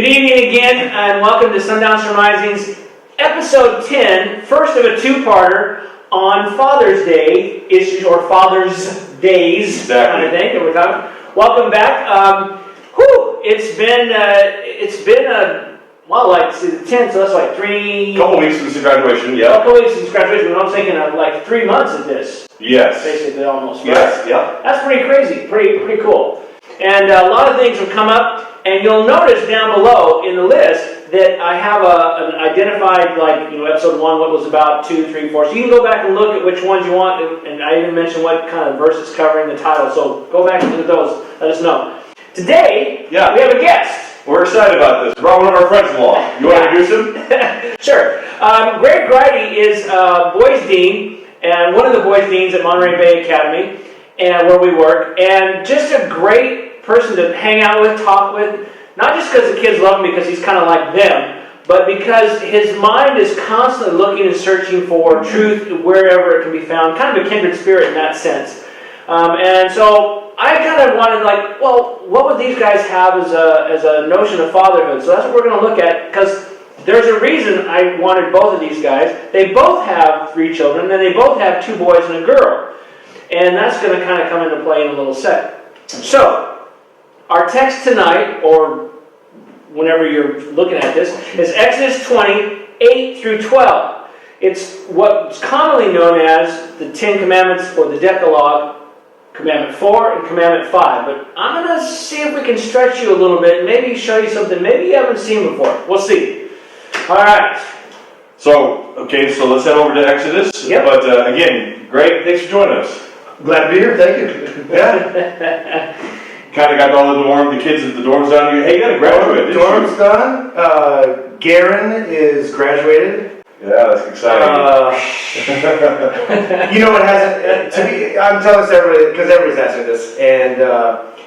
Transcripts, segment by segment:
Good evening again, and welcome to SundownSurmisings, episode 10, first of a two-parter on Father's Day issues, or Father's Days, kind of thing that we're talking. Welcome back. It's been like the 10th, so that's like couple weeks since the graduation, yeah. A couple weeks since graduation, but I'm thinking of like 3 months of this. Yes. Basically, almost. Yes, right? yeah. That's pretty crazy, pretty cool. And a lot of things have come up. And you'll notice down below in the list that I have an identified, episode 1, what was about, 2, 3, 4. So you can go back and look at which ones you want, and I even mentioned what kind of verses covering the title. So go back and look at those. Let us know. Today, we have a guest. We're excited about this. We brought one of our friends along. You want to introduce him? Sure. Gryte is boys dean, and one of the boys deans at Monterey Bay Academy, and where we work, and just a great person to hang out with, talk with, not just because the kids love him because he's kind of like them, but because his mind is constantly looking and searching for truth wherever it can be found, kind of a kindred spirit in that sense. And so I kind of wanted, what would these guys have as a notion of fatherhood? So that's what we're going to look at, because there's a reason I wanted both of these guys. They both have 3 children, and they both have 2 boys and a girl. And that's going to kind of come into play in a little sec. So, our text tonight, or whenever you're looking at this, is Exodus 20, 8 through 12. It's what's commonly known as the 10 Commandments, or the Decalogue, Commandment 4 and Commandment 5. But I'm going to see if we can stretch you a little bit and maybe show you something maybe you haven't seen before. We'll see. All right. So let's head over to Exodus. Yep. But again, great. Thanks for joining us. Glad to be here. Thank you. Yeah. Kind of got all the kids at the dorms done. Hey, you got to graduate. Dorms done. Garen is graduated. Yeah, that's exciting. You know, it hasn't. I'm telling this to everybody because everybody's asking this, and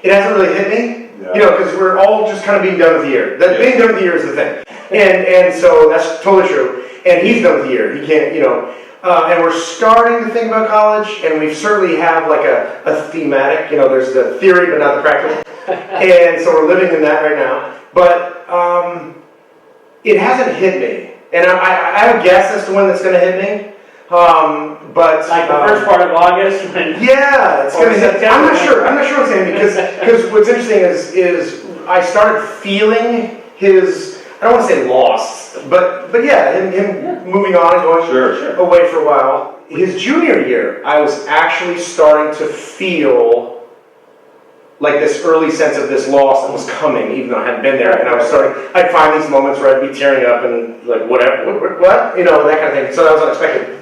it hasn't really hit me. Yeah. You know, because we're all just kind of being done with the year. Being done with the year is the thing, and so that's totally true. And he's done with the year. He can't, and we're starting to think about college, and we certainly have like a thematic, there's the theory but not the practical. And so we're living in that right now. But it hasn't hit me. And I have a guess as to when it's going to hit me. But like the first part of August? Yeah, it's going to hit. I'm not sure it's going to hit me because what's interesting is I started feeling his, I don't want to say lost, but yeah, him moving on and going away for a while. His junior year, I was actually starting to feel like this early sense of this loss that was coming, even though I hadn't been there. And I'd find these moments where I'd be tearing up and like, whatever, what? That kind of thing. So that was unexpected.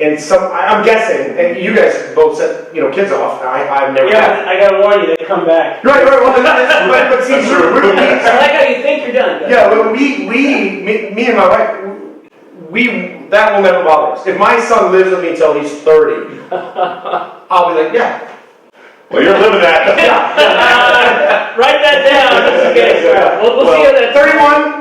And I'm guessing, and you guys both said, kids off. I've never. Yeah, I gotta warn you, they come back. Right. Well, but see, I like how you think you're done. Yeah, well, me and my wife, that will never bother us. If my son lives with me until he's 30, I'll be like, yeah. Well, you're living that. Write that down. Okay. We'll see you at 31.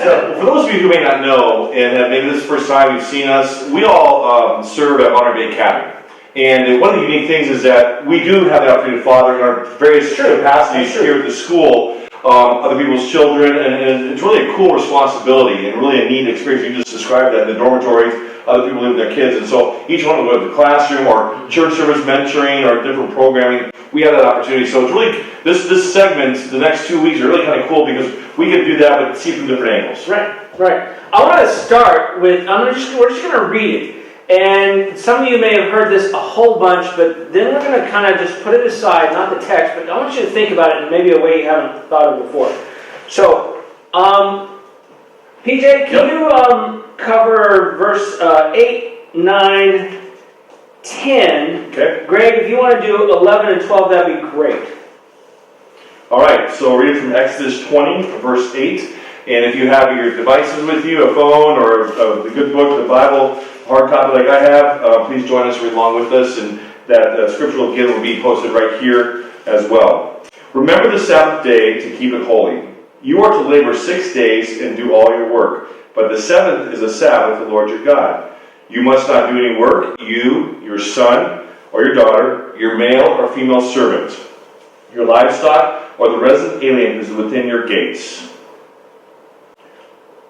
So, for those of you who may not know, and maybe this is the first time you've seen us, we all serve at Monterey Bay Academy. And one of the unique things is that we do have the opportunity to father in our various capacities here at the school, other people's children, and it's really a cool responsibility and really a neat experience. You just described that in the dormitories. Other people live with their kids, and so each one will go to the classroom or church service mentoring or different programming. We have that opportunity. So it's really, this segment, the next 2 weeks are really kind of cool because we get to do that but see from different angles. Right. I want to start with, we're just going to read it. And some of you may have heard this a whole bunch, but then we're going to kind of just put it aside, not the text, but I want you to think about it in maybe a way you haven't thought of before. So, PJ, can you cover verse 8, 9, 10. Okay. Greg, if you want to do 11 and 12, that'd be great. All right, so read from Exodus 20, verse 8. And if you have your devices with you, a phone or the good book, the Bible, hard copy like I have, please join us, read along with us. And that scriptural again will be posted right here as well. Remember the Sabbath day to keep it holy. You are to labor 6 days and do all your work. But the 7th is a Sabbath, the Lord your God. You must not do any work, you, your son or your daughter, your male or female servant, your livestock, or the resident alien who is within your gates.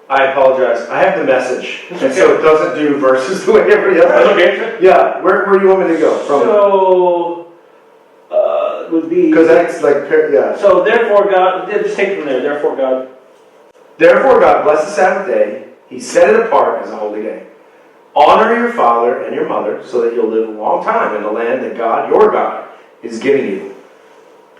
I apologize. I have the message, That's and okay. so it doesn't do verses the way everybody else does. Okay. Yeah, where do you want me to go from? So, would be... Because that's like, yeah. So, therefore God, just take it from there, therefore God. Therefore God blessed the Sabbath day. He set it apart as a holy day. Honor your father and your mother so that you'll live a long time in the land that God, your God, is giving you.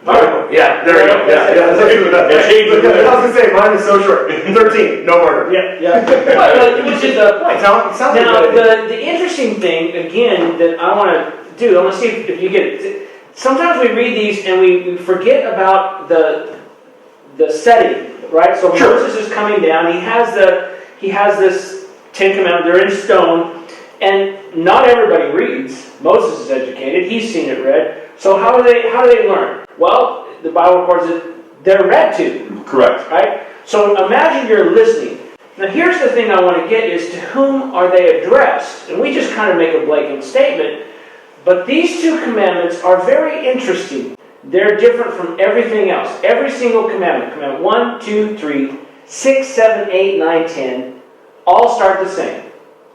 Right. Yeah, there you go. Yeah. I was going to say, mine is so short. 13, no murder. Yeah. Well, which is the point. It sounds like Now, a good idea. the interesting thing, again, that I want to do, I want to see if you get it. Sometimes we read these and we forget about the setting, right? So Sure. Moses is coming down. He has this Ten Commandments. They're in stone, and not everybody reads. Moses is educated. He's seen it read. So how do they learn? Well, the Bible records that they're read to. Correct. Right? So imagine you're listening. Now here's the thing I want to get is to whom are they addressed? And we just kind of make a blatant statement. But these two commandments are very interesting. They're different from everything else. Every single commandment, commandment 1, 2, 3, 6, 7, 8, 9, 10, all start the same.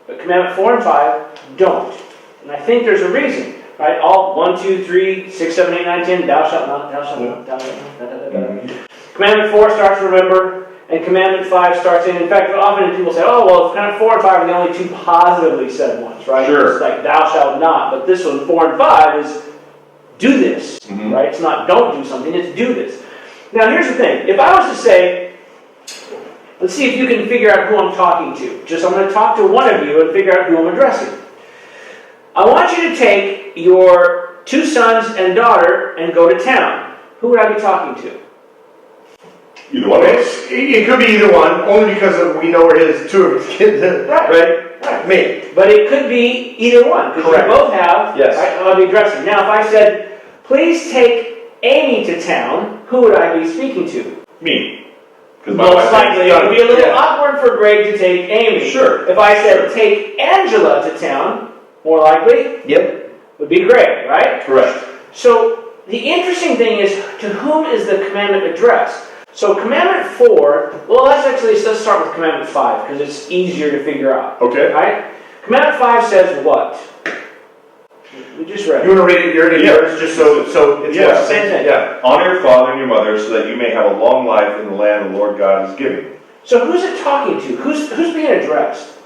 But commandment 4 and 5 don't. And I think there's a reason. Right? All 1, 2, 3, 6, 7, 8, 9, 10, thou shalt not, thou shalt not, thou shalt not, da, da, da, da. Commandment 4 starts remember, and commandment 5 starts in fact, often people say, oh, well, commandment 4 and 5 are the only two positively said ones, right? Sure. It's like, thou shalt not, but this one, 4 and 5, is do this, right? It's not don't do something, it's do this. Now, here's the thing. If I was to say, let's see if you can figure out who I'm talking to. I'm going to talk to one of you and figure out who I'm addressing. I want you to take your 2 sons and daughter and go to town. Who would I be talking to? Either one of us. It could be either one, only because we know where his 2 of his kids live. Right? Me. But it could be either one, because Correct. you both have. Yes. Right? I'll be addressing. Now, if I said, please take Amy to town, who would I be speaking to? Me. Most likely, it would be a little awkward for Greg to take Amy. Sure. If I said, take Angela to town, more likely, Yep. would be Greg, right? Correct. So, the interesting thing is, to whom is the commandment addressed? So, commandment 4, well, let's start with commandment 5, because it's easier to figure out. Okay. Right? Commandment 5 says what? We just read You it. want to read it yours, just so it's Yeah. Same thing. Yeah. Honor your father and your mother so that you may have a long life in the land the Lord God is giving. So, who's it talking to? Who's being addressed?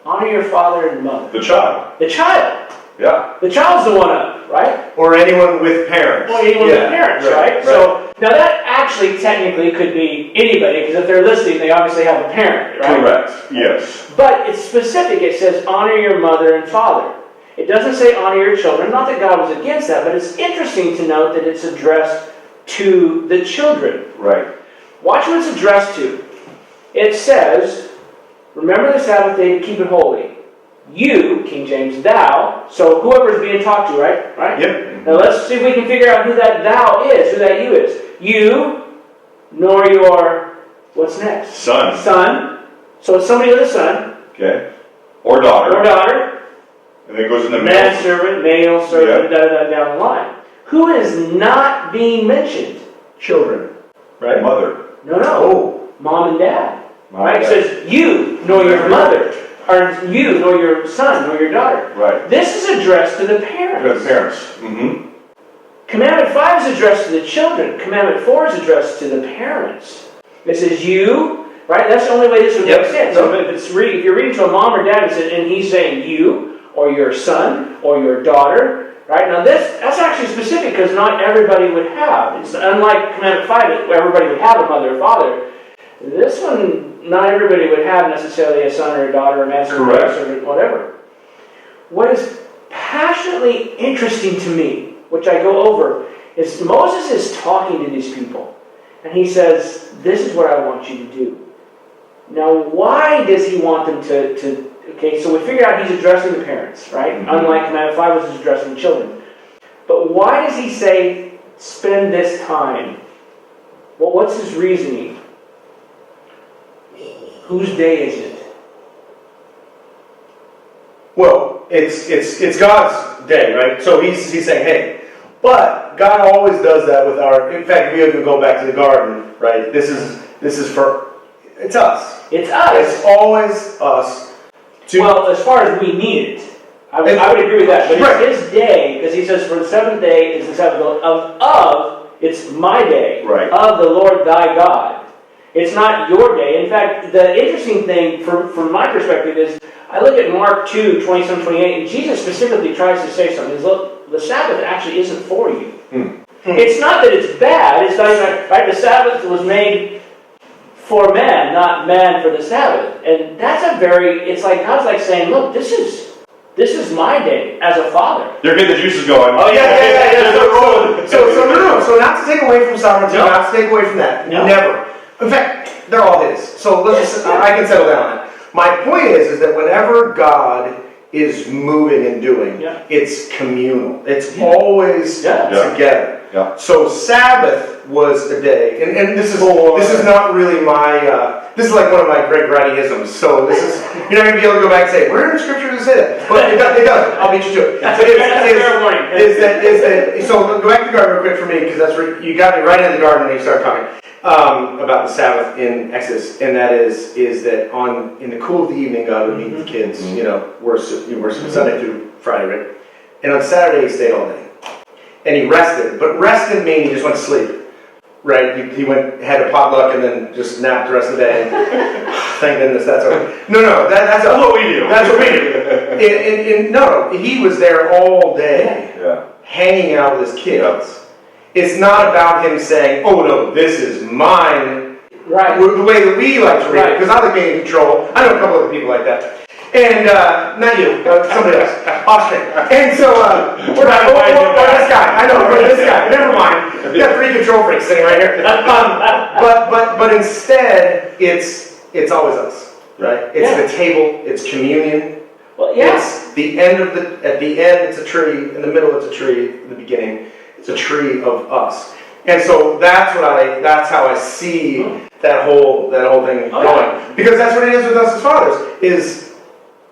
Honor your father and mother. The child. The child. Yeah. The child's the one up, right? Or anyone with parents. Well, anyone with parents, right? Right. So, now that actually technically could be anybody, because if they're listening, they obviously have a parent, right? Correct. Yes. But it's specific. It says, honor your mother and father. It doesn't say honor your children. Not that God was against that, but it's interesting to note that it's addressed to the children. Right. Watch what it's addressed to. It says, remember the Sabbath day to keep it holy. You, King James, thou, so whoever's being talked to, right? Yep. Now let's see if we can figure out who that thou is, who that you is. You, nor your, what's next? Son. Son. So it's somebody with a son. Okay. Or daughter. Or daughter. And then it goes in the Manservant, male servant, down the line. Who is not being mentioned? Children. Right? Mother. No. Oh. Mom and dad. Mom Right? and It dad. says you, nor your mother. Or you, nor your son, nor your daughter. Right. This is addressed to the parents. The parents. Mm-hmm. Commandment 5 is addressed to the children. Commandment 4 is addressed to the parents. It says you, right? That's the only way this would make sense. So if you're reading to a mom or dad and he's saying you, or your son, or your daughter, right? Now that's actually specific because not everybody would have. It's unlike Commandment 5, where everybody would have a mother or father. This one, not everybody would have necessarily a son or a daughter, a manservant, Correct. servant, whatever. What is passionately interesting to me, which I go over, is Moses is talking to these people. And he says, this is what I want you to do. Now, why does he want them to okay, so we figure out he's addressing the parents, right? Mm-hmm. Unlike Commandment 5, which is addressing the children. But why does he say, spend this time? Well, what's his reasoning? Whose day is it? Well, it's God's day, right? So he's saying, hey, but God always does that with our. In fact, we even go back to the garden, right? This is for It's us. It's us. It's always us. Well, as far as we need it. I would agree with that. But right. it's his day, because he says, for the seventh day is the Sabbath of it's my day, Right. of the Lord thy God. It's not your day. In fact, the interesting thing from my perspective is, I look at Mark 2, 27, 28, and Jesus specifically tries to say something. He says, look, the Sabbath actually isn't for you. It's not that it's bad. It's not even, right? The Sabbath was made for man, not man for the Sabbath. And that's it's like, God's like saying, look, this is my day as a father. They're getting the juices going. Oh yeah. So not to take away from sovereignty, not to take away from that. No. Never. In fact, they're all his. So let's just, I can settle down on that. My point is that whenever God is moving and doing, it's communal. It's always together. Yeah. So Sabbath was a day, and this is not really my, this is like one of my Gryte-isms. So this is, you're not going to be able to go back and say, where in the scripture does it say that? But it doesn't. I'll beat you to it. That's a fair warning. So go back to the garden real quick for me, because that's where you got me right in the garden when you started talking about the Sabbath in Exodus, and that is that in the cool of the evening, God would meet the kids, worship Sunday through Friday, right? And on Saturday, he stayed all day. And he rested, but rest didn't mean he just went to sleep, right? He had a potluck and then just napped the rest of the day. Thank goodness that's over. No, that's what we do. That's what we do. No, he was there all day, hanging out with his kids. It's not about him saying, "Oh no, this is mine." Right. The way that we like to read it, because I like being in control. I know a couple other people like that. And, not you, somebody else, Austin. And so, or this guy, I know, or this guy, never mind. We got 3 control freaks sitting right here. But instead, it's always us, right? It's the table, it's communion. Well, yeah. It's the end at the end, it's a tree, in the middle, it's a tree, in the beginning, it's a tree of us. And so that's how I see that whole thing going. Because that's what it is with us as fathers, is,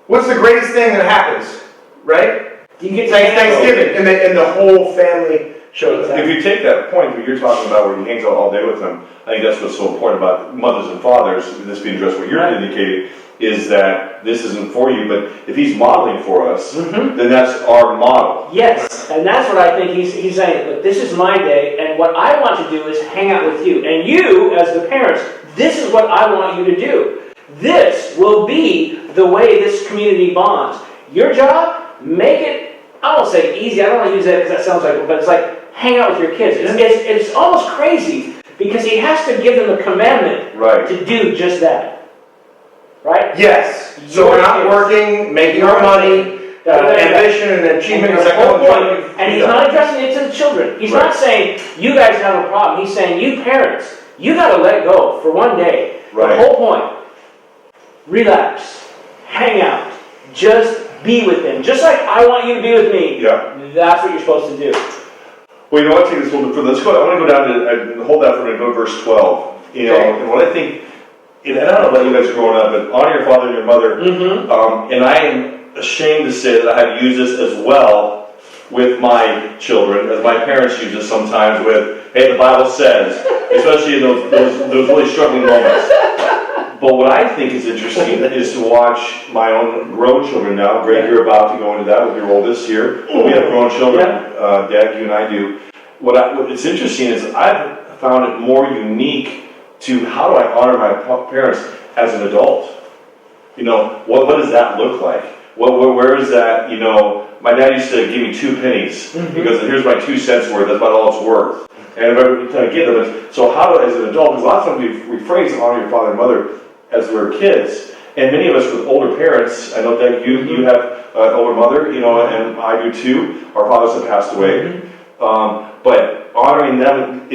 what's the greatest thing that happens, right? You get Thanksgiving, and the whole family shows up. If you take that point that you're talking about where he hangs out all day with them, I think that's what's so important about mothers and fathers, this being addressed what you're indicating, is that this isn't for you, but if he's modeling for us, then that's our model. Yes, and that's what I think he's saying. Look, this is my day, and what I want to do is hang out with you. And you, as the parents, this is what I want you to do. This will be the way this community bonds. Your job, make it, I won't say easy, I don't want to use that because that sounds like, but it's like hang out with your kids. It's almost crazy because he has to give them a commandment to do just that. Right? Yes. So we're not working, making our money, ambition and achievement. And he's not addressing it to the children. He's not saying, you guys have a problem. He's saying, you parents, you got to let go for one day. The whole point. Relax, hang out, just be with him. Just like I want you to be with me. That's what you're supposed to do. Well, I want to take this a little bit further. I want to go down to, hold that for a minute, go to verse 12. And what I think, and I don't know about you guys growing up, but honor your father and your mother. And I am ashamed to say that I have used this as well with my children, as my parents use this sometimes with, hey, the Bible says, especially in those really struggling moments. But what I think is interesting is to watch my own grown children now. Greg, you're about to go into that with your oldest here. We have grown children. Dad, you and I do. What's interesting is I've found it more unique to how do I honor my parents as an adult. What does that look like? Where is that? My dad used to give me 2 pennies because here's my 2 cents worth. That's about all it's worth. And if I try to get them, so how do I, as an adult? Because a lot of times we phrase honor your father and mother as we're kids, and many of us with older parents. I know that you have an older mother, and I do too. Our fathers have passed away, but honoring them,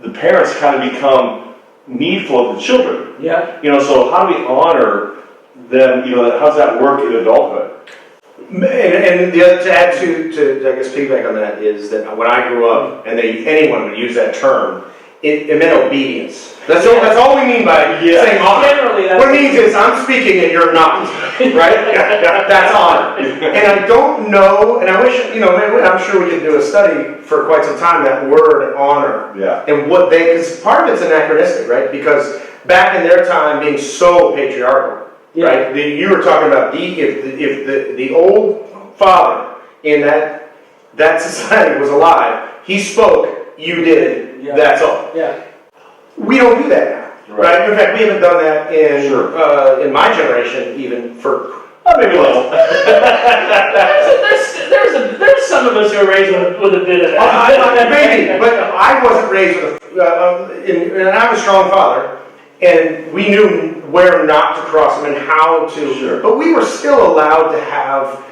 the parents kind of become needful of the children. So how do we honor them? How's that work in adulthood? And the other, to add to I guess piggyback on that, is that when I grew up, and anyone would use that term, it meant obedience. That's all we mean by saying honor. What it means is I'm speaking and you're not, right? That's honor. And I don't know, and I wish, I'm sure we could do a study for quite some time, that word honor. And what because part of it's anachronistic, right? Because back in their time being so patriarchal, right? You were talking about if the old father in that society was alive, he spoke, you did, that's all. Yeah. We don't do that now, right? In fact, we haven't done that in my generation even for. Maybe a little. There's some of us who are raised with a bit of that. Maybe, but I wasn't raised with and I have a strong father, and we knew where not to cross him and how to. Sure. But we were still allowed to have,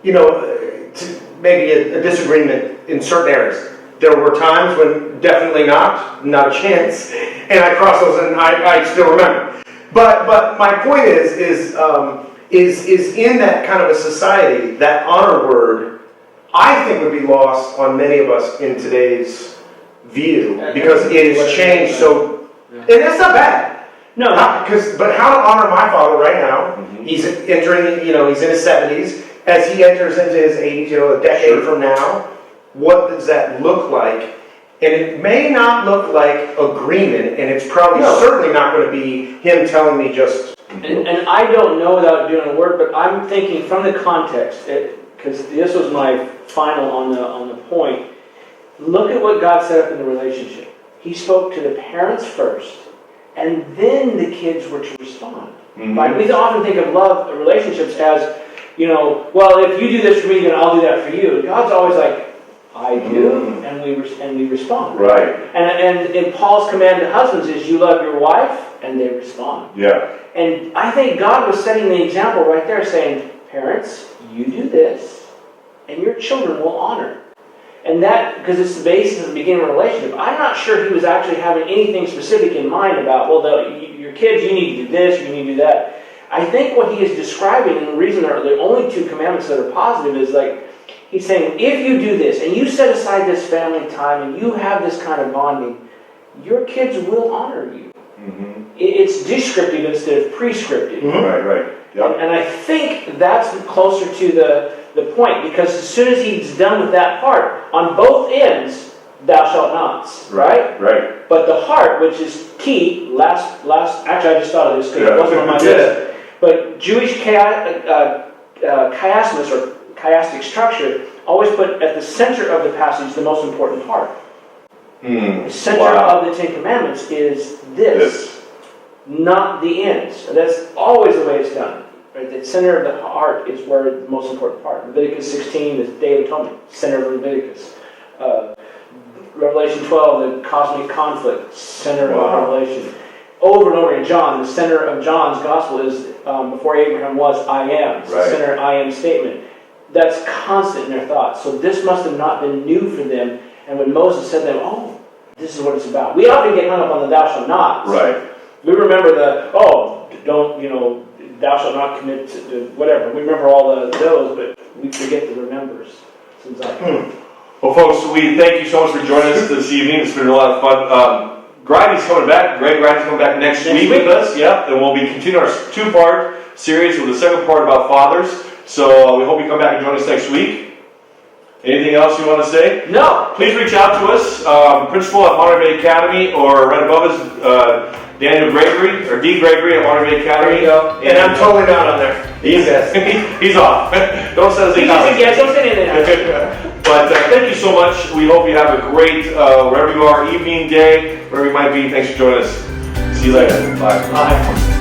maybe a disagreement in certain areas. There were times when definitely not a chance, and I crossed those, and I still remember. But my point is in that kind of a society, that honor word, I think would be lost on many of us in today's view, because it has changed so, and that's not bad. No. But how to honor my father right now, he's entering, he's in his 70s, as he enters into his 80s, a decade from now, what does that look like? And it may not look like agreement, and it's probably certainly not going to be him telling me just. And I don't know without doing a word, but I'm thinking from the context, because this was my final on the point. Look at what God set up in the relationship. He spoke to the parents first, and then the kids were to respond. Right? We often think of love relationships as, well, if you do this for me, then I'll do that for you. God's always like, I do, and we respond. Right. And in Paul's command to husbands is, you love your wife, and they respond. Yeah. And I think God was setting the example right there, saying, parents, you do this, and your children will honor. And that, because it's the basis of the beginning of a relationship. I'm not sure he was actually having anything specific in mind about, your kids, you need to do this, you need to do that. I think what he is describing, and the reason there are the only two commandments that are positive, is like, he's saying, if you do this, and you set aside this family time, and you have this kind of bonding, your kids will honor you. It's descriptive instead of prescriptive. Right. Yep. And I think that's closer to the point, because as soon as he's done with that part, on both ends, thou shalt nots, right? Right. But the heart, which is key, last actually I just thought of this because it wasn't on my list, but Jewish chiasmus or chiastic structure always put at the center of the passage the most important part. The center of the Ten Commandments is this, not the ends. That's always the way it's done. Right? The center of the heart is where the most important part. Leviticus 16, the Day of Atonement, center of Leviticus. Revelation 12, the cosmic conflict, center of Revelation. Over and over in John, the center of John's gospel is before Abraham was, I am. It's the center I am statement. That's constant in their thoughts. So this must have not been new for them. And when Moses said to them, this is what it's about. We often get hung up on the thou shalt nots. Right. We remember thou shalt not commit to whatever. We remember all those, but we forget the remembers. Seems like. Well, folks, we thank you so much for joining us this evening. It's been a lot of fun. Gryte's coming back. Gryte's coming back next week with us. Yep. And we'll be continuing our two-part series with the second part about fathers. So we hope you come back and join us next week. Anything else you want to say? No. Please reach out to us, principal at Monterey Bay Academy, or right above us, Daniel Gregory, or D. Gregory at Monterey Bay Academy. There you go. And I'm totally not on there. He's off. Don't send us any comments. Don't send anything. But thank you so much. We hope you have a great, wherever you are, evening, day, wherever you might be. Thanks for joining us. See you later. Bye. Bye.